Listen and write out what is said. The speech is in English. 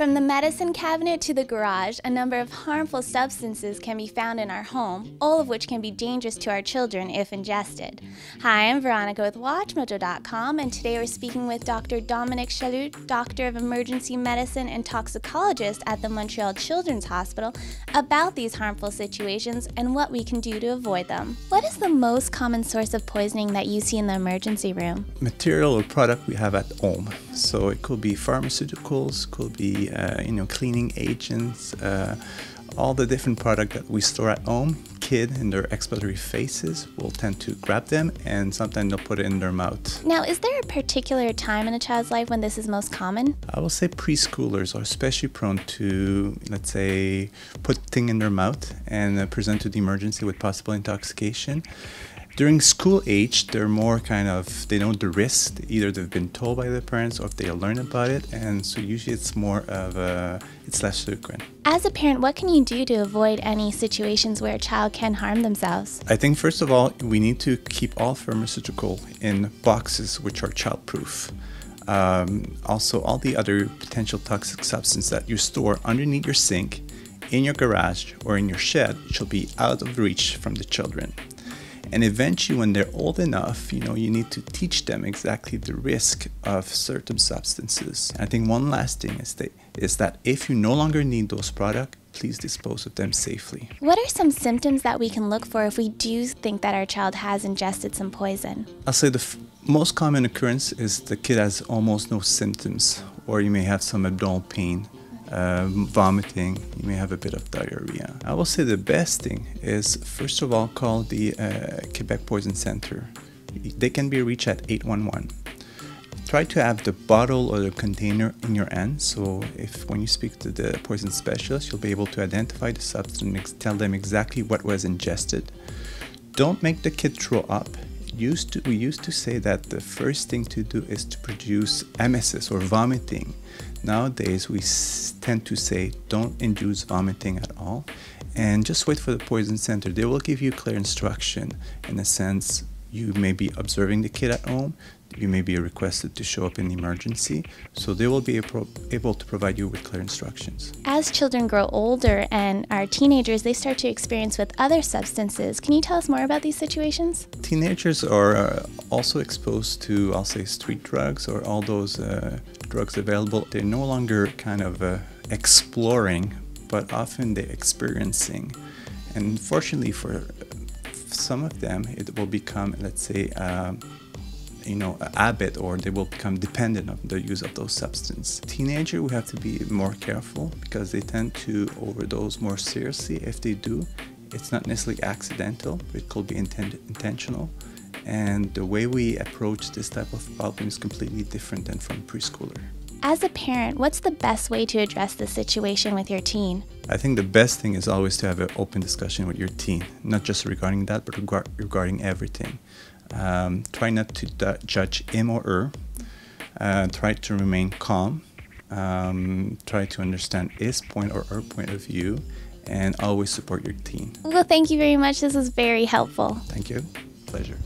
From the medicine cabinet to the garage, a number of harmful substances can be found in our home, all of which can be dangerous to our children if ingested. Hi, I'm Veronica with WatchMojo.com, and today we're speaking with Dr. Dominic Chalut, Doctor of Emergency Medicine and Toxicologist at the Montreal Children's Hospital, about these harmful situations and what we can do to avoid them. What is the most common source of poisoning that you see in the emergency room? Material or product we have at home. So it could be pharmaceuticals, could be cleaning agents, all the different products that we store at home. Kids in their expiratory phases will tend to grab them, and sometimes they'll put it in their mouth. Now, is there a particular time in a child's life when this is most common? I will say preschoolers are especially prone to, let's say, put things in their mouth and present to the emergency with possible intoxication. During school age, they're more they know the risk. Either they've been told by their parents or if they learn about it, and so usually it's it's less frequent. As a parent, what can you do to avoid any situations where a child can harm themselves? I think first of all, we need to keep all pharmaceutical in boxes which are childproof. Also, all the other potential toxic substances that you store underneath your sink, in your garage, or in your shed should be out of reach from the children. And eventually, when they're old enough, you need to teach them exactly the risk of certain substances. I think one last thing is that if you no longer need those products, please dispose of them safely. What are some symptoms that we can look for if we do think that our child has ingested some poison? I'll say the most common occurrence is the kid has almost no symptoms, or you may have some abdominal pain. Vomiting, you may have a bit of diarrhea. I will say the best thing is, first of all, call the Quebec Poison Center. They can be reached at 811. Try to have the bottle or the container in your hand, so when you speak to the poison specialist, you'll be able to identify the substance, tell them exactly what was ingested. Don't make the kid throw up. We used to say that the first thing to do is to produce emesis or vomiting. Nowadays, we tend to say don't induce vomiting at all, and just wait for the poison center. They will give you clear instruction. In a sense, you may be observing the kid at home. You may be requested to show up in the emergency, so they will be able to provide you with clear instructions. As children grow older and are teenagers, they start to experience with other substances. Can you tell us more about these situations? Teenagers are also exposed to, I'll say, street drugs or all those drugs available. They're no longer exploring, but often they're experiencing. And fortunately for some of them, it will become, let's say, a habit, or they will become dependent on the use of those substances. Teenager, we have to be more careful because they tend to overdose more seriously. If they do, it's not necessarily accidental, but it could be intentional. And the way we approach this type of problem is completely different than from preschooler. As a parent, what's the best way to address the situation with your teen? I think the best thing is always to have an open discussion with your teen, not just regarding that, but regarding everything. Try not to judge him or her. Try to remain calm. Try to understand his point or her point of view, and always support your teen. Well, thank you very much. This was very helpful. Thank you. Pleasure.